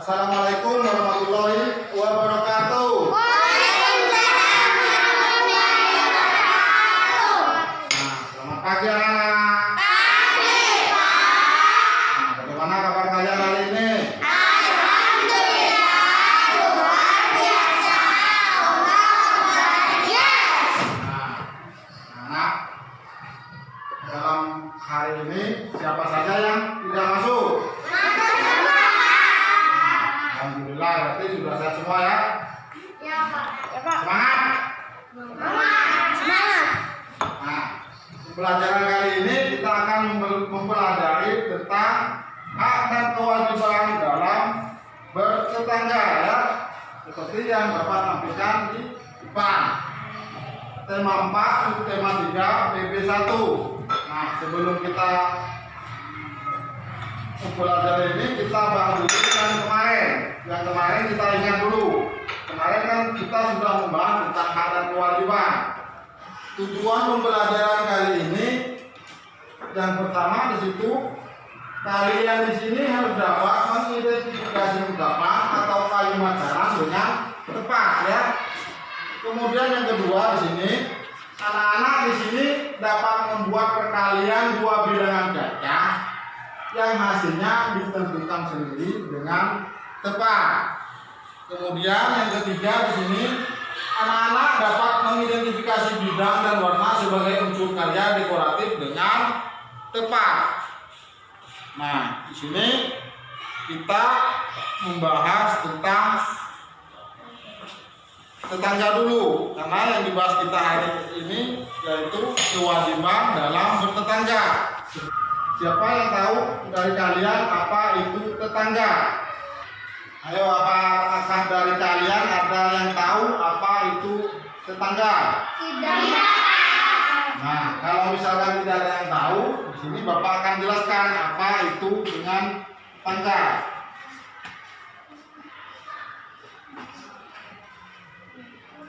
Assalamualaikum warahmatullahi wabarakatuh. Waalaikumsalam warahmatullahi wabarakatuh. Selamat pagi anak-anak. Pagi, Pak. Bagaimana kabar kalian hari ini? Alhamdulillah, luar biasa. Allah bahagia. Anak, dalam hari ini siapa saja yang tidak masuk? Alhamdulillah, berarti sudah sehat semua ya. Ya, Pak. Ya, Pak. Semangat. Semangat. Nah, pembelajaran kali ini kita akan mempelajari tentang hak dan kewajiban dalam bertetangga ya. Seperti yang Bapak tampilkan di depan. Tema 4, tema 3, PB1. Nah, sebelum kita mempelajari ini, kita bahas dulu yang kemarin. Yang kemarin kita ingat dulu. Kemarin kan kita sudah membahas tentang hak dan kewajiban. Tujuan pembelajaran kali ini yang pertama di situ kalian di sini harus dapat mengidentifikasi ungkapan atau kalimat saran dengan tepat ya. Kemudian yang kedua di sini anak-anak di sini dapat membuat perkalian dua bilangan gacah yang hasilnya ditentukan sendiri dengan tepat. Kemudian yang ketiga di sini anak-anak dapat mengidentifikasi bidang dan warna sebagai unsur karya dekoratif dengan tepat. Nah, di sini kita membahas tentang tetangga dulu, karena yang dibahas kita hari ini yaitu kewajiban dalam bertetangga. Siapa yang tahu dari kalian apa itu tetangga? Ayo, apakah dari kalian ada yang tahu apa itu tetangga? Tidak. Nah, kalau misalkan tidak ada yang tahu, di sini Bapak akan jelaskan apa itu dengan tetangga.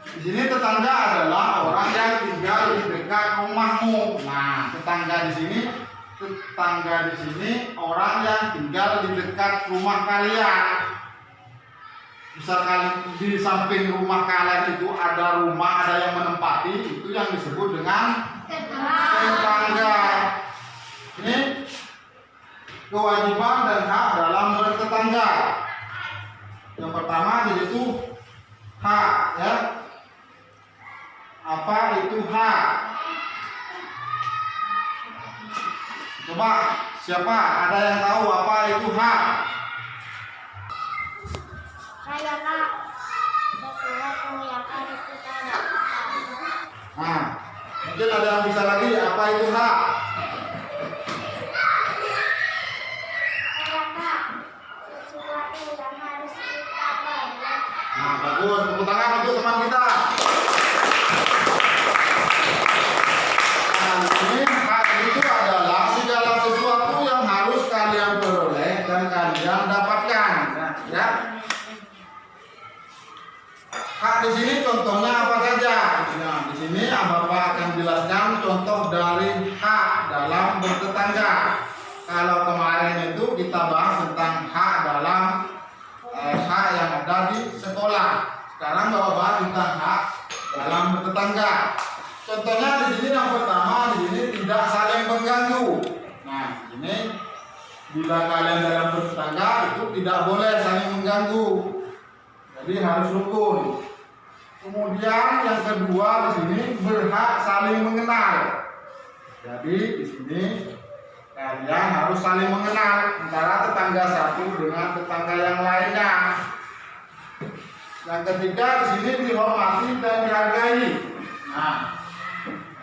Di sini tetangga adalah orang yang tinggal di dekat rumahmu. Nah, tetangga di sini orang yang tinggal di dekat rumah kalian. Misalkan di samping rumah kalian itu ada rumah, ada yang menempati, itu yang disebut dengan tetangga. Ini kewajiban dan hak dalam bertetangga. Yang pertama di situ hak ya. Apa itu hak? Coba siapa ada yang tahu apa itu hak? Saya, Kak. Sesuatu yang harus kita lakukan. Nah, mungkin ada yang bisa lagi apa itu hak? Saya, Kak. Sesuatu yang harus kita bayar. Nah, bagus, tepuk tangan untuk teman kita. Nah, ini hak itu adalah segala sesuatu yang harus kalian peroleh dan kalian dapatkan. Nah, ya. Hak di sini contohnya apa saja? Nah, di sini Bapak akan jelaskan contoh dari hak dalam bertetangga. Kalau kemarin itu kita bahas tentang hak dalam hak yang ada di sekolah. Sekarang Bapak bahas tentang hak dalam bertetangga. Contohnya di sini yang pertama di sini tidak saling mengganggu. Nah, ini bila kalian dalam bertetangga itu tidak boleh saling mengganggu. Jadi harus rukun. Kemudian yang kedua di sini berhak saling mengenal. Jadi di sini kalian harus saling mengenal antara tetangga satu dengan tetangga yang lainnya. Yang ketiga di sini dihormati dan dihargai. Nah,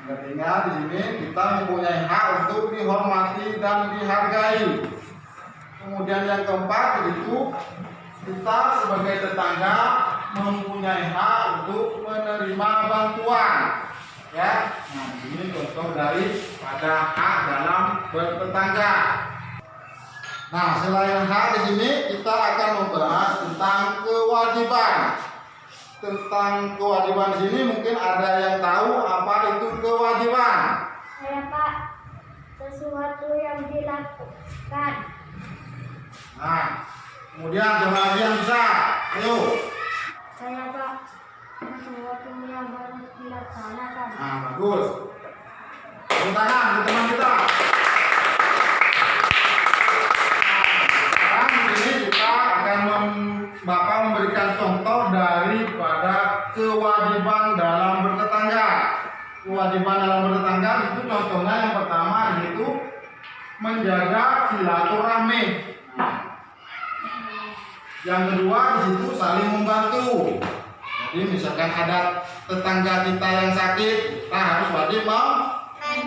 yang ketiga di sini kita mempunyai hak untuk dihormati dan dihargai. Kemudian yang keempat itu kita sebagai tetangga mempunyai hak untuk menerima bantuan ya. Nah, ini contoh dari pada hak dalam bertetangga. Nah, selain hak di sini kita akan membahas tentang kewajiban. Tentang kewajiban di sini mungkin ada yang tahu apa itu kewajiban? Saya, Pak. Sesuatu yang dilakukan. Nah, Kemudian coba lagi yang bisa. Ayo. Saya Pak, sesuatu yang harus dilaksanakan. Nah, bagus. Tepuk tangan ke teman kita. Sekarang di sini kita akan Bapak memberikan contoh daripada kewajiban dalam bertetangga. Kewajiban dalam bertetangga itu contohnya yang pertama yaitu menjaga silaturahmi. Yang kedua di situ saling membantu. Jadi misalkan ada tetangga kita yang sakit, kita harus wajib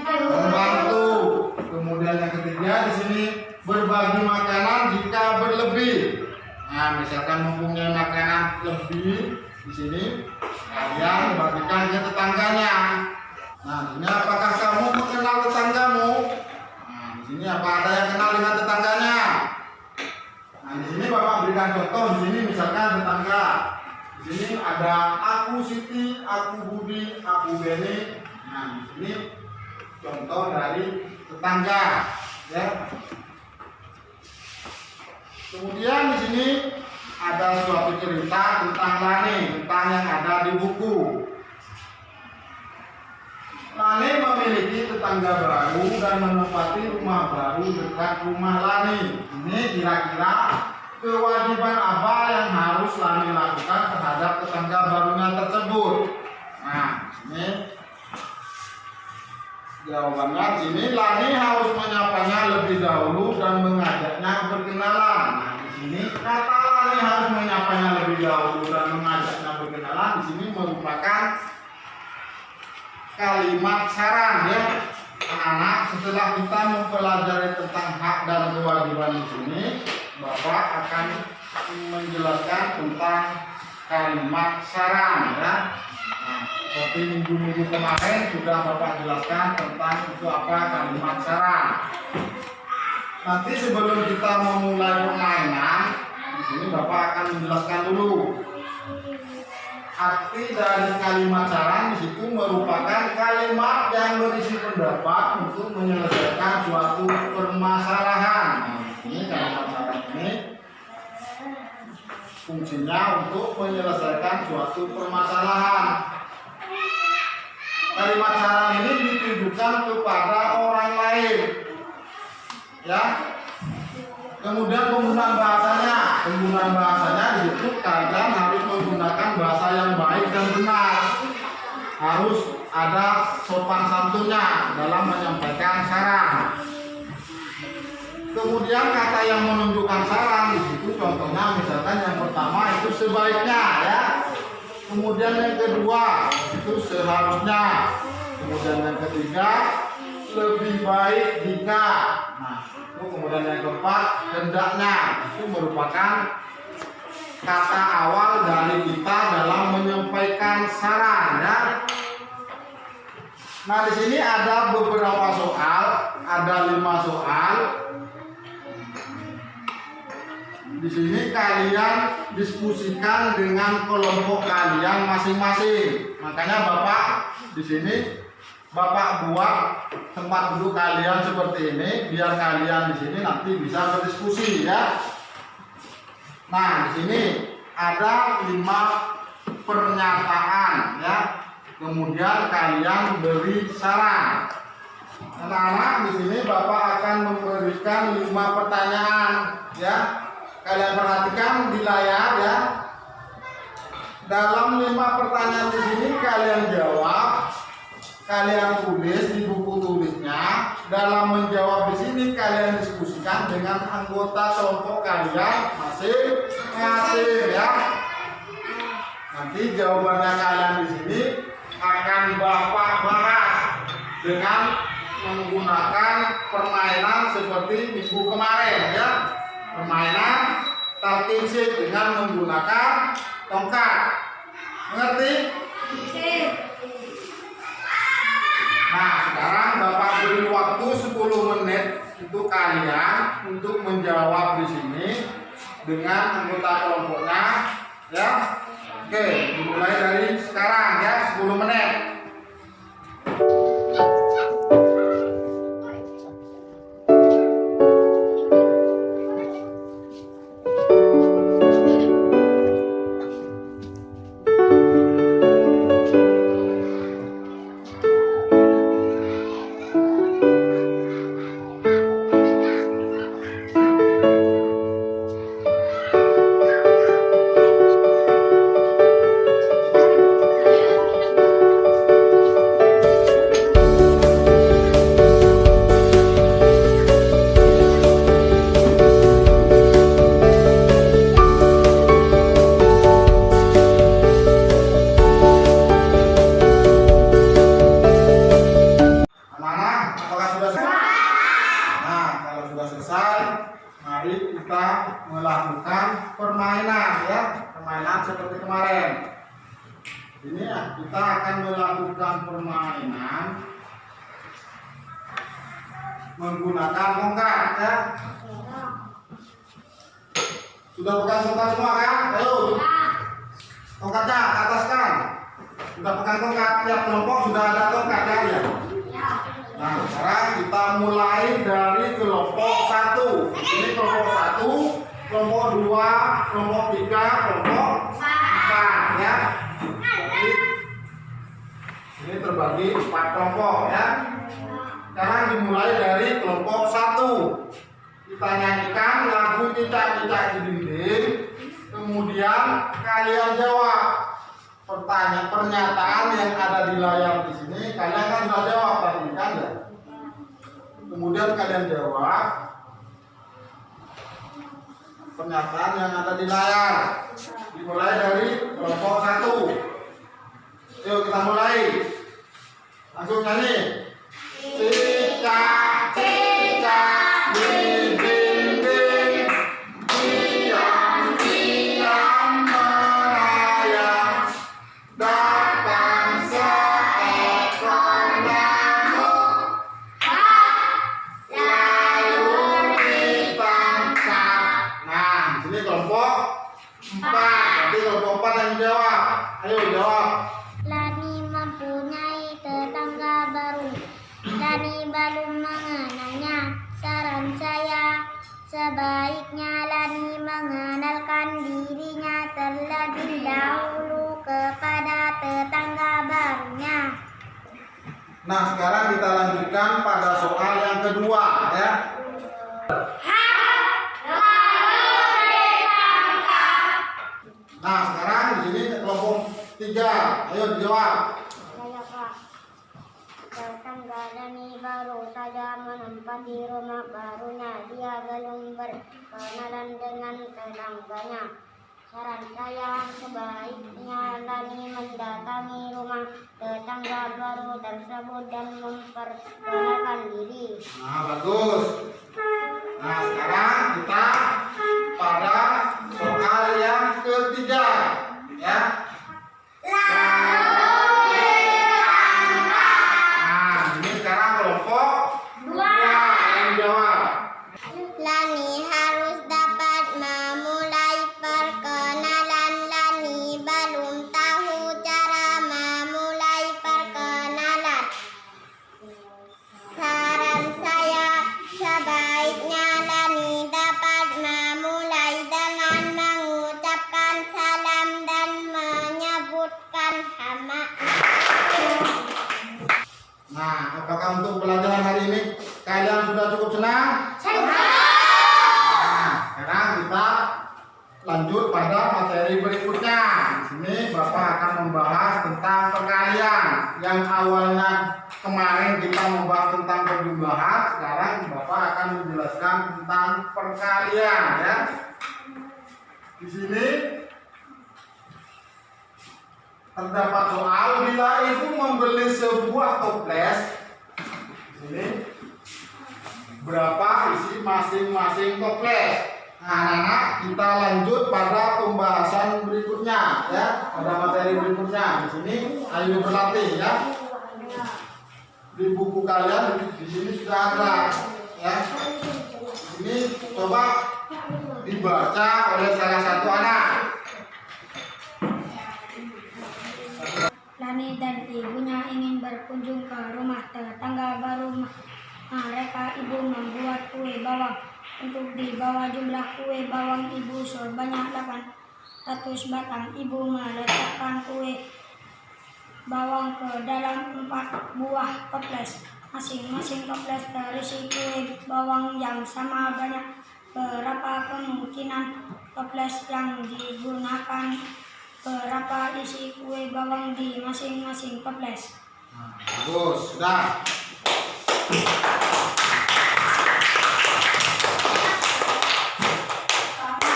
membantu. Kemudian yang ketiga di sini berbagi makanan jika berlebih. Nah, misalkan mempunyai makanan lebih di sini, kalian bagikan ke tetangganya. Nah, ini apakah kamu mengenal tetanggamu? Nah, di sini apa ada yang kenal dengan tetangganya? Nah, di sini Bapak berikan contoh. Di sini misalkan tetangga. Di sini ada aku Siti, aku Budi, aku Beni. Nah, di sini contoh dari tetangga, ya. Kemudian di sini ada suatu cerita tentang Lani, tentang yang ada di buku. Lani memiliki tetangga baru dan menempati rumah baru dekat rumah Lani. Ini kira-kira kewajiban apa yang harus Lani lakukan terhadap tetangga barunya tersebut? Nah, ini jawabannya di sini Lani harus menyapanya lebih dahulu dan mengajaknya berkenalan. Nah, di sini kata Lani harus menyapanya lebih dahulu dan mengajaknya berkenalan di sini merupakan kalimat saran, ya. Anak-anak, setelah kita mempelajari tentang hak dan kewajiban di sini, Bapak akan menjelaskan tentang kalimat saran, ya. Nah, seperti minggu-minggu kemarin sudah Bapak jelaskan tentang itu apa kalimat saran. Nanti sebelum kita memulai permainan, di sini Bapak akan menjelaskan dulu arti dari kalimat saran. Di situ merupakan kalimat yang berisi pendapat untuk menyelesaikan suatu permasalahan. Nah, ini kalimat saran ini fungsinya untuk menyelesaikan suatu permasalahan. Kalimat saran ini ditujukan kepada orang lain, ya. Kemudian penggunaan bahasanya di situ kalian harus menggunakan bahasa yang baik dan benar. Harus ada sopan santunnya dalam menyampaikan saran. Kemudian kata yang menunjukkan saran di situ contohnya misalkan yang pertama itu sebaiknya, ya. Kemudian yang kedua itu seharusnya. Kemudian yang ketiga lebih baik jika. Nah, itu kemudian yang keempat hendaknya. Itu merupakan kata awal dari kita dalam menyampaikan saran, ya. Nah, di sini ada beberapa soal, ada 5 soal. Di sini kalian diskusikan dengan kelompok kalian masing-masing. Makanya Bapak di sini Bapak buat tempat duduk kalian seperti ini biar kalian di sini nanti bisa berdiskusi, ya. Nah, di sini ada 5 pernyataan, ya. Kemudian kalian beri saran. Anak-anak, di sini Bapak akan memberikan 5 pertanyaan, ya. Kalian perhatikan di layar, ya. Dalam 5 pertanyaan di sini kalian jawab, kalian tulis di buku tulisnya. Dalam menjawab di sini kalian diskusikan dengan anggota kelompok kalian masing-masing, ya. Nanti jawabannya kalian di sini akan Bapak bahas dengan menggunakan permainan seperti minggu kemarin, ya. Permainan talking sheet dengan menggunakan tongkat. Mengerti? Nah, sekarang Bapak beri waktu 10 menit untuk kalian untuk menjawab di sini dengan anggota kelompoknya, ya. Oke, dimulai dari sekarang, ya, 10 menit. melakukan permainan ya, permainan seperti kemarin. Ini kita akan melakukan permainan menggunakan tongkat ya. Sudah pegang tongkat semua kan? Ayo, tongkatnya ataskan. Sudah pegang tongkat, tiap kelompok sudah ada tongkat ya. Nah, sekarang kita mulai dari kelompok 1. Ini kelompok 1, kelompok 2, kelompok 3, kelompok 4 ya. Jadi, ini terbagi 4 kelompok ya. Sekarang dimulai dari kelompok 1. Kita nyanyikan lagu Cicak-Cicak di Dinding. Kemudian kalian jawab pernyataan yang ada di layar di sini. Kalian kan sudah jawab tadi kan ya. Kemudian kalian jawab pernyataan yang ada di layar. Dimulai dari kelompok 1. Yuk kita mulai. Langsung nyanyi. Cicak, cicak di dinding, diam-diam melayang, datang seekor nyamuk, lalu ditangkap. Nah, di sini kelompok 4. Nanti kelompok 4 yang jawab. Ayo jawab. Lani mempunyai tetangga baru. Lani belum mengenalnya. Saran saya, sebaiknya Lani mengenalkan dirinya terlebih dahulu kepada tetangga barunya. Nah, sekarang kita lanjutkan pada soal yang kedua ya. Nah, sekarang di sini kelompok 3. Ayo dijawab. Saya Pak. Tetangga Lani baru saja menempati rumah barunya. Dia belum berkenalan dengan tetangganya. Saran saya, sebaiknya Lani mendatangi rumah tetangga baru tersebut dan memperkenalkan diri. Nah, bagus. Nah, sekarang kita pada soal yang ketiga ya. Nah, ini sekarang kelompok 2 yang jawab. Lani harus dapat memulai perkenalan. Lani belum tahu cara memulai perkenalan. Saran saya, sebaiknya Lani dapat memulai dengan mengucapkan salam dan menyebutkan nama. Nah, apakah untuk pelajaran hari ini kalian sudah cukup senang? Nah, sekarang kita lanjut pada materi berikutnya. Di sini Bapak akan membahas tentang perkalian. Yang awalnya kemarin kita membahas tentang perjumlahan, sekarang Bapak akan menjelaskan tentang perkalian ya. Di sini terdapat soal bila ibu membeli sebuah toples. Di sini berapa isi masing-masing toples. Nah, anak-anak, kita lanjut pada pembahasan berikutnya ya, pada materi berikutnya. Di sini ayo berlatih ya. Di buku kalian di sini sudah ada ya. Ini coba dibaca oleh salah satu anak. Lani dan ibunya ingin berkunjung ke rumah tetangga baru. Mereka ibu membuat kue bawang. Untuk dibawa jumlah kue bawang ibu sebanyak 800 batang. Ibu meletakkan kue bawang ke dalam 4 buah toples. Masing-masing toples terisi kue bawang yang sama banyak. Berapa kemungkinan toples yang digunakan? Berapa isi kue bawang di masing-masing toples? Nah, bagus, sudah.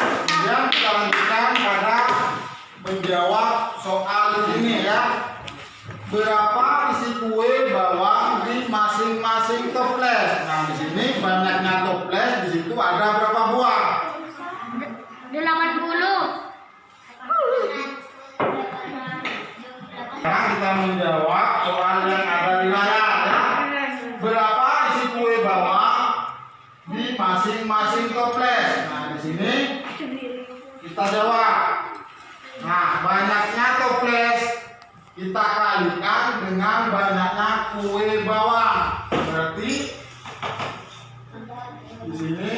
Kemudian kita lanjutkan pada menjawab soal ini ya. Berapa isi kue bawang di masing-masing toples? Nah, di sini banyaknya toples, di situ ada berapa buah? 8 menjawab soal yang ada di layar ya. Berapa isi kue bawang di masing-masing toples? Nah, di sini kita jawab. Nah, banyaknya toples kita kalikan dengan banyaknya kue bawang. Berarti di sini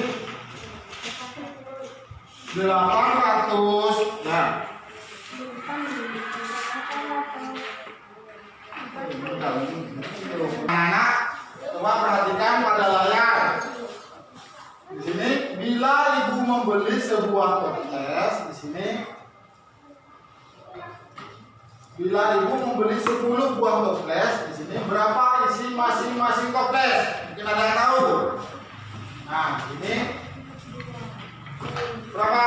800 ya. Anak, coba perhatikan pada layar. Di sini, bila ibu membeli sebuah toples, di sini, bila ibu membeli 10 buah toples, di sini berapa isi masing-masing toples? Mungkin ada yang tahu. Nah, ini berapa?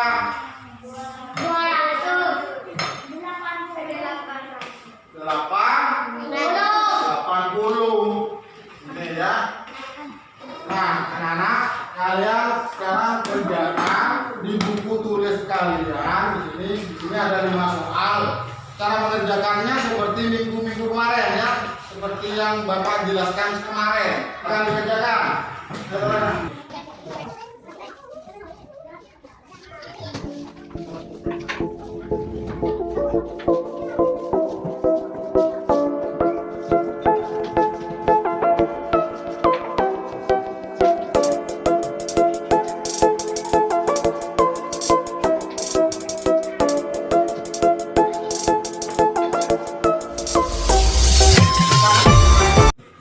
80. Ini ya. Nah, anak-anak, kalian sekarang kerjakan di buku tulis kalian. Di sini ada 5 soal. Cara mengerjakannya seperti minggu-minggu kemarin ya, seperti yang Bapak jelaskan kemarin. Akan dikerjakan.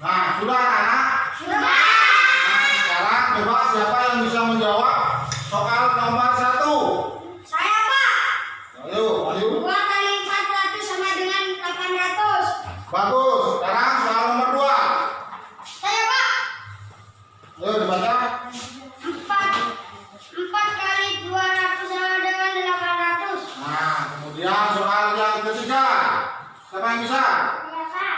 Nah, sudah anak? Sudah. Nah, sekarang coba siapa yang bisa menjawab soal nomor 1? Saya, Pak. Ayo. 2 kali 400 sama dengan 800. Bagus. Sekarang soal nomor 2. Saya, Pak. Ayo dibaca. 4 kali 200 sama dengan 800. Nah, kemudian soal yang ketiga. Siapa yang bisa? Saya, Pak.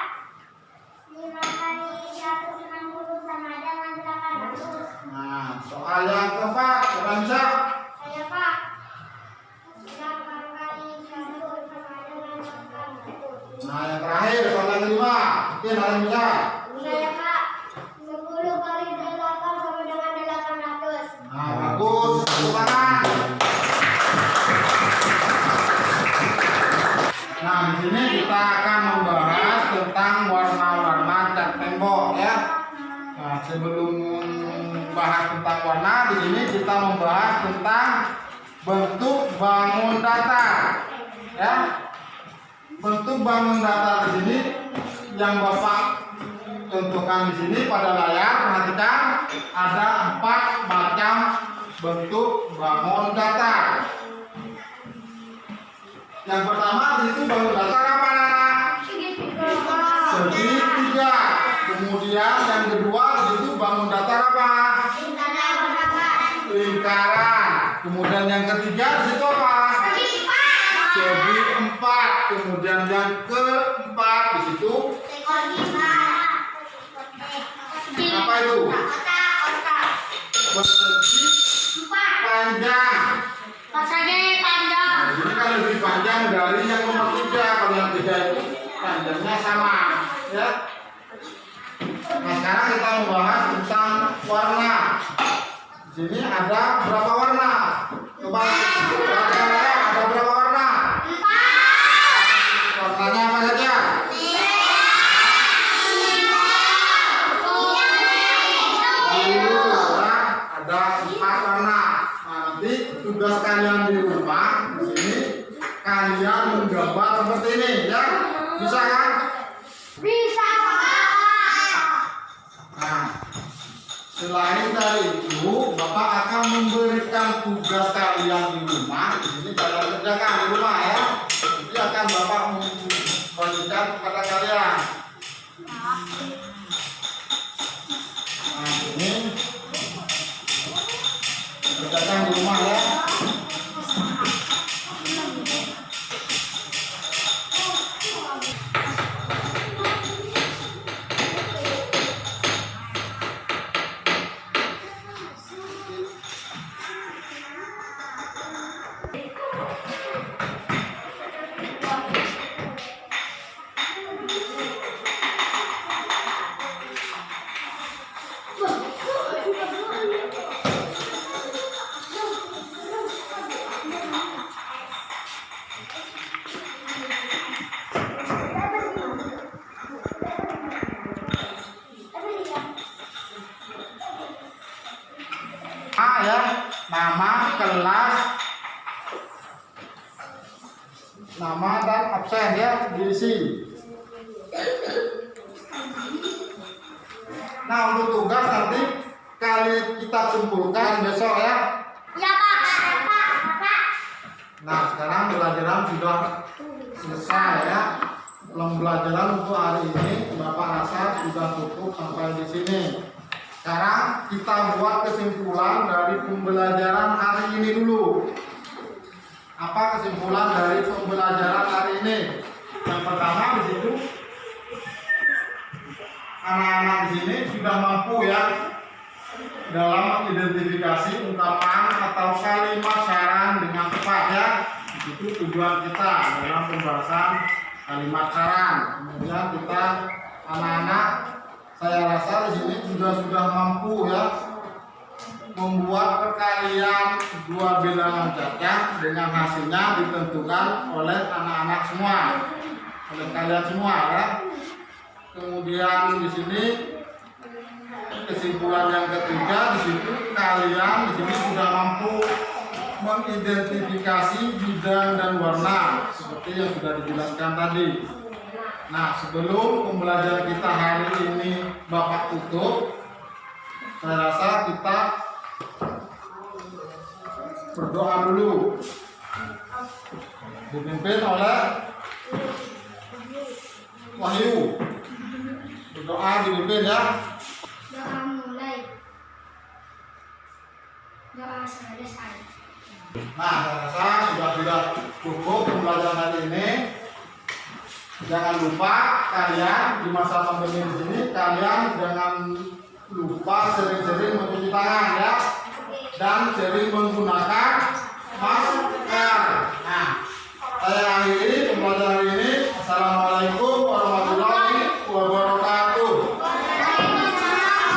5 kali 160 sama dengan 800. Nah, soal yang keempat. Siapa yang bisa? Saya, Pak. 8 kali 1 sama dengan 800. Nah, yang terakhir soal yang kelima. Mungkin ada yang bisa. Saya, Pak. 10 kali 8 sama dengan 800. Nah, bagus. Tepuk tangan. Nah, di sini kita akan membahas tentang warna-warna cat tembok ya. Nah, sebelum membahas tentang warna, di sini kita membahas tentang bentuk bangun datar. Ya. Bentuk bangun datar di sini yang Bapak contohkan di sini pada layar, perhatikan ada 4 macam bentuk bangun datar. Yang pertama itu bangun datar apa anak? Segitiga. Kemudian yang kedua itu bangun datar apa? Lingkaran. Kemudian yang ketiga di situ apa? Segi empat. Kemudian yang keempat di situ apa itu? Persegi panjang. Nah, ini kan lebih panjang dari yang nomor 3. Kalau yang 3 itu panjangnya sama, ya. Nah, sekarang kita membahas tentang warna. Di sini ada berapa warna? Coba perhatikan ya, ada berapa warna? 4. Warnanya apa saja? Biru, ya. Ada 4 warna. Nah, nanti tugas kalian di rumah di sini kalian menggambar seperti ini, ya. Bisa kan? Bisa, Pak. Nah, selain dari itu, Bapak akan memberikan tugas kalian di rumah. Di sini kalian kerjakan di rumah ya. Nanti akan Bapak membagikan kepada kalian. Nah, ini kerjakan di rumah ya. nama dan absen ya diisi. Nah, untuk tugas nanti kita kumpulkan besok ya. Ya Pak. Nah, sekarang pelajaran sudah selesai ya. Pembelajaran untuk hari ini Bapak rasa sudah cukup sampai di sini. Sekarang kita buat kesimpulan dari pembelajaran hari ini dulu. Apa kesimpulan dari pembelajaran hari ini? Yang pertama di situ anak-anak di sini sudah mampu ya dalam mengidentifikasi ungkapan atau kalimat saran dengan tepat ya. Itu tujuan kita dalam pembahasan kalimat saran. Kemudian kita anak-anak saya rasa di sini sudah mampu ya membuat perkalian dua bilangan cacah dengan hasilnya ditentukan oleh anak-anak semua, oleh kalian semua ya. Kemudian di sini kesimpulan yang ketiga di situ kalian di sini sudah mampu mengidentifikasi bidang dan warna seperti yang sudah dijelaskan tadi. Nah, sebelum pembelajaran kita hari ini Bapak tutup, saya rasa kita berdoa dulu, dipimpin oleh Wahyu. Berdoa dipimpin ya. Doa mulai. Doa selesai. Nah, saya rasa sudah cukup pembelajaran hari ini. Jangan lupa kalian di masa pandemi di sini kalian jangan lupa sering-sering mencuci tangan ya, dan sering menggunakan masker. Nah, saya akhiri pembelajaran hari ini. Assalamualaikum warahmatullahi wabarakatuh. Waalaikumsalam.